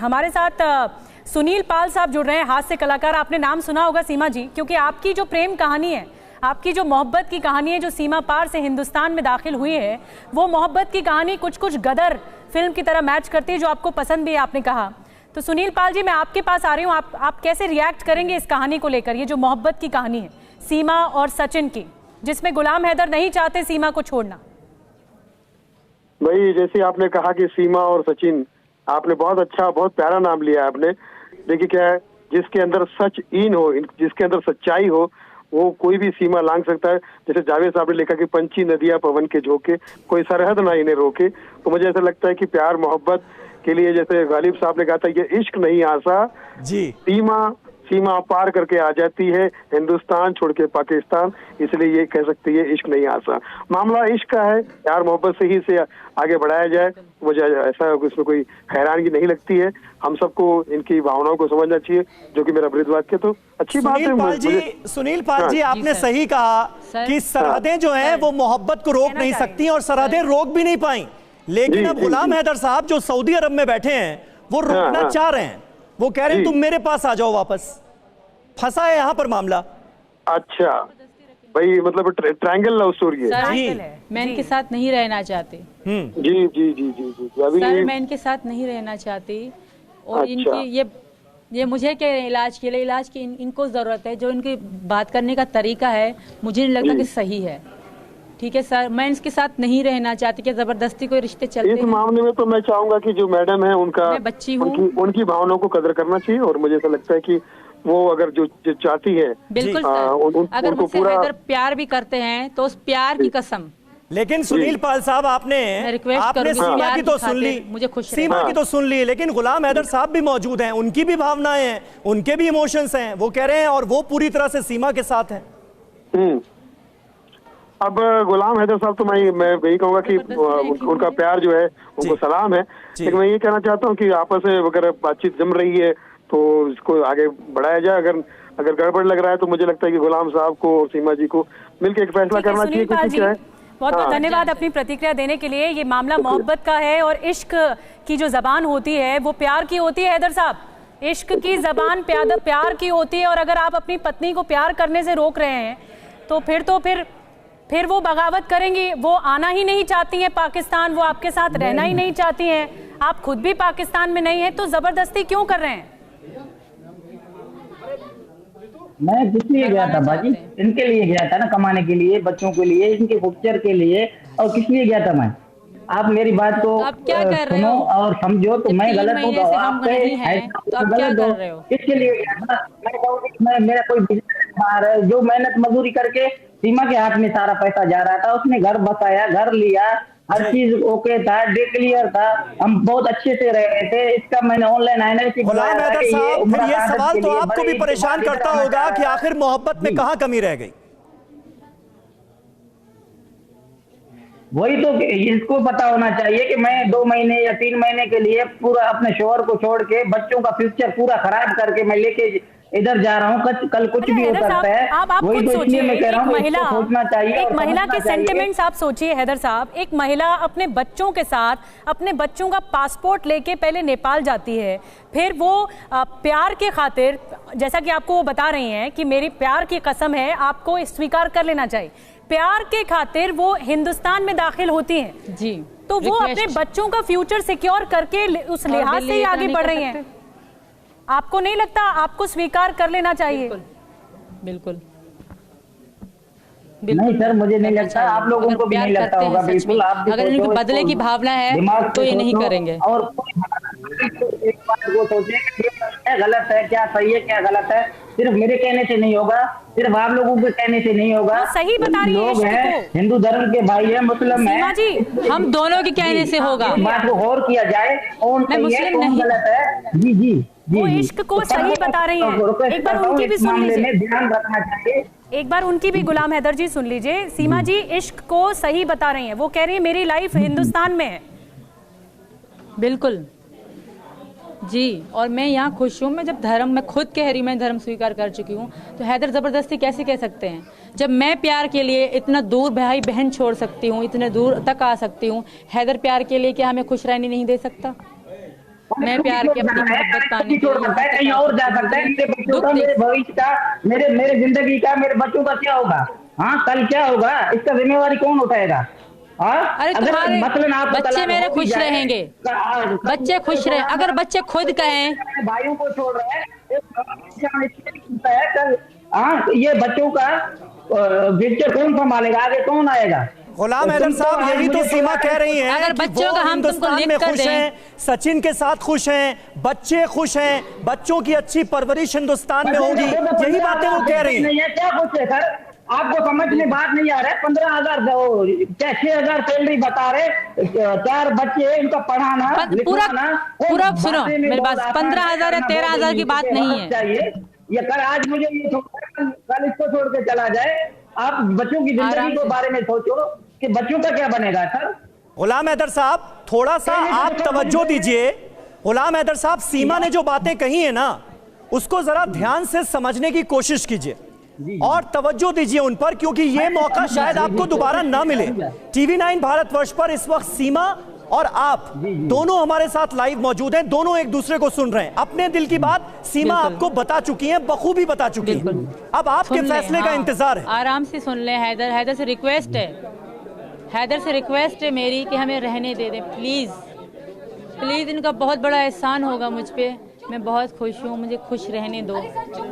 हमारे साथ सुनील पाल साहब जुड़ रहे हैं, हास्य कलाकार। आपने नाम सुना होगा सीमा जी, क्योंकि आपकी जो प्रेम कहानी है, आपकी जो मोहब्बत की कहानी है, जो सीमा पार से हिंदुस्तान में दाखिल हुई है, वो मोहब्बत की कहानी कुछ कुछ गदर फिल्म की तरह मैच करती है, जो आपको पसंद भी है, आपने कहा। तो सुनील पाल जी, मैं आपके पास आ रही हूँ, आप कैसे रिएक्ट करेंगे इस कहानी को लेकर? ये जो मोहब्बत की कहानी है सीमा और सचिन की, जिसमें गुलाम हैदर नहीं चाहते सीमा को छोड़ना। भाई जैसे आपने कहा कि सीमा और सचिन, आपने बहुत अच्छा, बहुत प्यारा नाम लिया आपने। देखिए क्या है, जिसके अंदर सच इन हो, जिसके अंदर सच्चाई हो, वो कोई भी सीमा लांघ सकता है। जैसे जावेद साहब ने लिखा कि पंछी नदियां पवन के झोंके, कोई सरहद ना इन्हें रोके। तो मुझे ऐसा लगता है कि प्यार मोहब्बत के लिए, जैसे गालिब साहब ने कहा था, ये इश्क नहीं आसा जी, सीमा पार करके आ जाती है हिंदुस्तान छोड़ के पाकिस्तान, इसलिए ये कह सकती है इश्क नहीं आसा। मामला इश्क का है, प्यार मोहब्बत से ही से आगे बढ़ाया जाए। मुझे ऐसा इसमें कोई हैरानगी नहीं लगती है। हम सबको इनकी भावनाओं को समझना चाहिए, जो कि मेरा वृद्ध वाक्य तो अच्छी बात है। सुनील पाल जी, आपने सही कहा कि सरहदें जो हैं वो मोहब्बत को रोक नहीं सकती और सरहदें रोक भी नहीं पाई। लेकिन अब गुलाम हैदर साहब जो सऊदी अरब में बैठे हैं, वो रोकना चाह रहे हैं। वो कह रहे हैं तुम मेरे पास आ जाओ वापस। फंसा है यहाँ पर मामला। अच्छा भाई, मतलब ट्रायंगल लव स्टोरी है। मैं इनके साथ नहीं रहना चाहती। जी जी जी जी जी सर, मैं इनके साथ नहीं रहना चाहती। और अच्छा। इनकी ये मुझे क्या इलाज के लिए, इलाज की इनको जरूरत है। जो इनकी बात करने का तरीका है, मुझे नहीं लगता कि सही है। ठीक है सर, मैं इसके साथ नहीं रहना चाहती कि जबरदस्ती कोई रिश्ते चलते हैं। इस मामले में तो मैं चाहूंगा कि जो मैडम है उनका, मैं बच्ची हूँ, उनकी भावनाओं को कदर करना चाहिए। और मुझे ऐसा लगता है कि वो अगर जो चाहती है, बिल्कुल अगर मुझसे हैदर प्यार भी करते हैं तो उस प्यार की कसम। लेकिन सुनील पाल साहब, आपने सीमा की तो सुन ली, मुझे खुश सीमा की तो सुन ली, लेकिन गुलाम हैदर साहब भी मौजूद हैं, उनकी भी भावनाएं हैं, उनके भी इमोशंस हैं। वो कह रहे हैं और वो पूरी तरह से सीमा के साथ हैं। अब गुलाम हैदर साहब तो मैं यही कहूंगा कि उनका प्यार जो है, उनको सलाम है। लेकिन मैं ये कहना चाहता हूँ कि आपस में अगर बातचीत जम रही है तो इसको आगे बढ़ाया जाए। अगर गड़बड़ लग रहा है तो मुझे लगता है कि गुलाम साहब को और सीमा जी को मिलकर एक फैसला करना चाहिए। बहुत बहुत धन्यवाद अपनी प्रतिक्रिया देने के लिए। ये मामला मोहब्बत का है और इश्क की जो जबान होती है वो प्यार की होती है। हैदर साहब, इश्क की जबान प्यार की होती है। और अगर आप अपनी पत्नी को प्यार करने से रोक रहे हैं तो फिर वो बगावत करेंगी। वो आना ही नहीं चाहती हैं पाकिस्तान, वो आपके साथ रहना ही नहीं चाहती हैं। आप खुद भी पाकिस्तान में नहीं है, तो जबरदस्ती क्यों कर रहे हैं? मैं किस लिए गया था बाजी? इनके लिए गया था ना, कमाने के लिए, बच्चों के लिए, इनके फ्यूचर के लिए। और किस लिए गया था मैं? आप मेरी बात को सुनो और समझो। तो मैं गलत हूँ तो आप गलत हो। किसके लिए गया था? मैं मेरा कोई बिजनेस, जो मेहनत मजदूरी करके सीमा के हाथ में सारा पैसा जा रहा था। उसने घर बसाया, घर लिया, हर चीज ओके था, डे क्लियर था, हम बहुत अच्छे से रह रहे थे। इसका मैंने ऑनलाइन गुलाम हैदर साहब, फिर ये सवाल तो आपको भी परेशान करता होगा कि आखिर मोहब्बत में कहाँ कमी रह गई? वही तो इसको पता होना चाहिए कि मैं 2 महीने या 3 महीने के लिए पूरा अपने शोहर को छोड़ के, बच्चों का फ्यूचर पूरा खराब करके मैं लेके इधर जा रहा हूँ। कल कुछ भी हो सकता है। आप खुद सोचिए, एक महिला के सेंटिमेंट्स आप सोचिए। हैदर साहब, एक महिला अपने बच्चों के साथ, अपने बच्चों का पासपोर्ट लेके पहले नेपाल जाती है, फिर वो प्यार के खातिर, जैसा कि आपको वो बता रही हैं कि मेरी प्यार की कसम है, आपको स्वीकार कर लेना चाहिए, प्यार के खातिर वो हिंदुस्तान में दाखिल होती हैं जी। तो वो अपने बच्चों का फ्यूचर सिक्योर करके उस लिहाज से ही आगे बढ़ रही हैं। आपको नहीं लगता आपको स्वीकार कर लेना चाहिए? बिल्कुल नहीं सर, मुझे नहीं लगता, आप लोगों को भी नहीं लगता होगा। बिल्कुल, आप अगर इनको बदले की भावना है तो ये नहीं करेंगे। और एक बात वो सोचे क्या गलत है, क्या सही है, क्या गलत है, सिर्फ मेरे कहने से नहीं होगा, सिर्फ आप लोगों के कहने से नहीं होगा। सही बता रही है, लोग हैं, हिंदू धर्म के भाई है, मुस्लिम है जी, हम दोनों के कहने से होगा। बात को गौर किया जाए, कौन सही है, कौन गलत है। जी जी जी, वो इश्क को सही बता रही हैं। एक बार उनकी भी सुन लीजिए, ध्यान रखना चाहिए। एक बार उनकी भी, गुलाम हैदर जी सुन लीजिए। सीमा जी इश्क को सही बता रही हैं। वो कह रही है मेरी लाइफ हिंदुस्तान में है। बिल्कुल जी, और मैं यहाँ खुश हूँ। मैं मैं खुद कह रही हूँ, मैं धर्म स्वीकार कर चुकी हूँ, तो हैदर जबरदस्ती कैसे कह सकते हैं? जब मैं प्यार के लिए इतना दूर भाई बहन छोड़ सकती हूँ, इतने दूर तक आ सकती हूँ, हैदर प्यार के लिए क्या हमें खुश रहने नहीं दे सकता? मैं प्यार की अपनी मोहब्बत पाने के लिए कहीं और जा सकता है। मेरे बच्चों का, मेरे भविष्य का, मेरे जिंदगी का, मेरे बच्चों का क्या होगा? हाँ, कल क्या होगा इसका जिम्मेवारी कौन उठाएगा? अरे तुम्हारे बच्चे मेरे खुश रहेंगे, बच्चे खुश रहे। अगर बच्चे खुद कहें भाइयों को छोड़ रहे हैं, ये बच्चों का फ्यूचर कौन संभालेगा? आगे कौन आएगा? गुलाम हैदर साहब, यही तो सीमा कह रही हैं। अगर बच्चों का हम तुमको लिख कर दें, सचिन के साथ खुश हैं, बच्चे खुश हैं, बच्चों की अच्छी परवरिश हिंदुस्तान में होगी, यही बातें वो कह रही हैं। क्या कुछ है सर, आपको समझ में बात नहीं आ रहा है? 15,000 क्या 6,000 सैलरी बता रहे, 4 बच्चे इनका पढ़ाना पूरा सुनो मेरी बात। 15,000 या 13,000 की बात नहीं है चाहिए। ये कर आज मुझे ये कल इसको छोड़ के चला जाए। आप बच्चों की जिंदगी के बारे में सोचो कि बच्चों का क्या बनेगा सर। गुलाम हैदर साहब, थोड़ा सा आप तवज्जो दीजिए। गुलाम हैदर साहब, सीमा ने जो बातें कही है ना, उसको जरा ध्यान से समझने की कोशिश कीजिए और तवज्जो दीजिए उन पर, क्योंकि ये मौका शायद आपको दोबारा ना मिले। TV9 भारतवर्ष पर इस वक्त सीमा और आप दोनों हमारे साथ लाइव मौजूद हैं, दोनों एक दूसरे को सुन रहे हैं। अपने दिल की बात सीमा आपको बता चुकी हैं, बखूबी बता चुकी हैं। अब आपके फैसले का इंतजार है। आराम से सुन लें। हैदर से रिक्वेस्ट है, हैदर से रिक्वेस्ट है मेरी कि हमें रहने दे दें प्लीज प्लीज। इनका बहुत बड़ा एहसान होगा मुझ पे। मैं बहुत खुश हूँ, मुझे खुश रहने दो।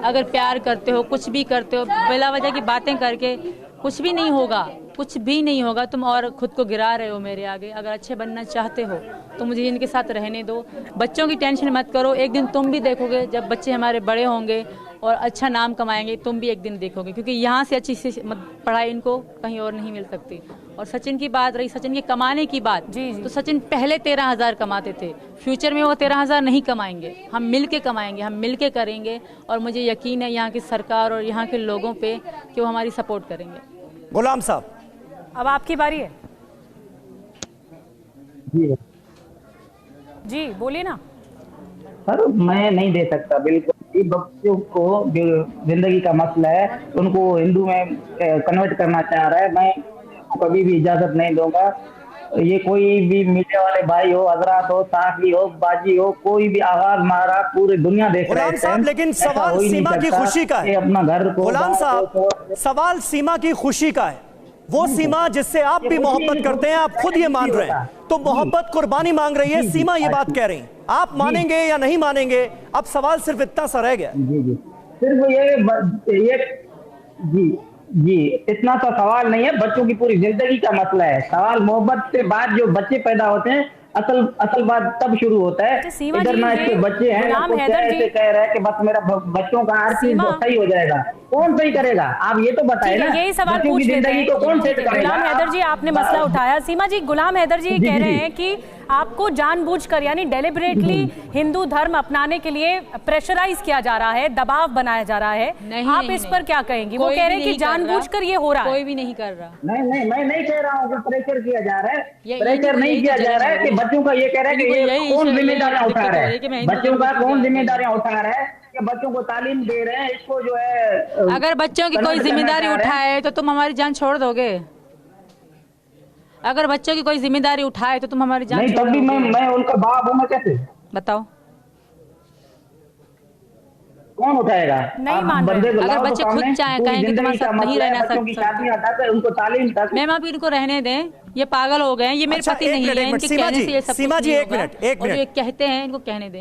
अगर प्यार करते हो, कुछ भी करते हो, बिला वजह की बातें करके कुछ भी नहीं होगा, कुछ भी नहीं होगा। तुम और खुद को गिरा रहे हो मेरे आगे। अगर अच्छे बनना चाहते हो तो मुझे इनके साथ रहने दो। बच्चों की टेंशन मत करो, एक दिन तुम भी देखोगे जब बच्चे हमारे बड़े होंगे और अच्छा नाम कमाएंगे, तुम भी एक दिन देखोगे। क्योंकि यहाँ से अच्छी पढ़ाई इनको कहीं और नहीं मिल सकती। और सचिन की बात रही, सचिन के कमाने की बात, तो सचिन पहले 13,000 कमाते थे। फ्यूचर में वो 13,000 नहीं कमाएंगे, हम मिल के कमाएंगे, हम मिल के करेंगे। और मुझे यकीन है यहाँ की सरकार और यहाँ के लोगों पे कि वो हमारी सपोर्ट करेंगे। गुलाम साहब, अब आपकी बारी है। जी बोलिए ना। सर मैं नहीं दे सकता बिल्कुल। बच्चों को जिंदगी का मसला है, उनको हिंदू में कन्वर्ट करना चाह रहा है, मैं कभी भी इजाजत नहीं दूंगा। ये कोई भी मीडिया वाले भाई हो, हजरात हो, साफी हो, बाजी हो, कोई भी आवाज मारा पूरी दुनिया देख रही है। गुलाम साहब, लेकिन सवाल सीमा की खुशी का है। अपना घर को, गुलाम साहब, सवाल सीमा की खुशी का है। वो सीमा जिससे आप भी मोहब्बत करते हैं, आप खुद ये मान रहे हैं, तो मोहब्बत कुर्बानी मांग रही है। सीमा ये बात कह रही है, आप मानेंगे या नहीं मानेंगे? अब सवाल सिर्फ इतना सा रह गया। जी सिर्फ ये जी इतना सा सवाल नहीं है, बच्चों की पूरी जिंदगी का मसला है। सवाल मोहब्बत से बाद जो बच्चे पैदा होते हैं, असल बात तब शुरू होता है। इधर ना इसके बच्चे हैं, ऐसे कह रहे हैं कि बस मेरा बच्चों का हर चीज सही हो जाएगा। कौन सही करेगा? आप ये तो बताइए ना। यही सवाल पूछ लेते हैं। गुलाम हैदर जी, आपने मसला उठाया। सीमा जी, गुलाम हैदर जी कह रहे हैं कि आपको जानबूझकर यानी डेलिबरेटली हिंदू धर्म अपनाने के लिए प्रेशराइज किया जा रहा है, दबाव बनाया जा रहा है। आप इस पर क्या कहेंगी? वो कह रहे हैं कि जानबूझकर ये हो रहा है। कोई भी नहीं कर रहा। नहीं, मैं नहीं कह रहा हूँ कि प्रेशर किया जा रहा है। प्रेशर नहीं किया जा रहा है कि बच्चों का ये कह रहा है कि ये कौन जिम्मेदारियां उठा रहा है, बच्चों का कौन जिम्मेदारियां उठा रहा है कि बच्चों को तालीम दे रहे हैं। इसको जो है, अगर बच्चों की कोई जिम्मेदारी उठाए तो तुम हमारी जान छोड़ दोगे? अगर बच्चों की कोई जिम्मेदारी उठाए तो तुम हमारी जान नहीं, तब भी मैं उनका बाप हूँ, मैं कैसे बताओ? कौन उठाएगा? नहीं मान रहे। अगर बच्चे खुद चाहे कहें कि तुम्हारे साथ नहीं रहना सकते, उनको तालीम तक मैम आप इनको रहने दें। ये पागल हो गए हैं, ये मेरे पति नहीं है। इनके कहने से ये सब सीमा जी, एक मिनट, ये कहते हैं, इनको कहने दें।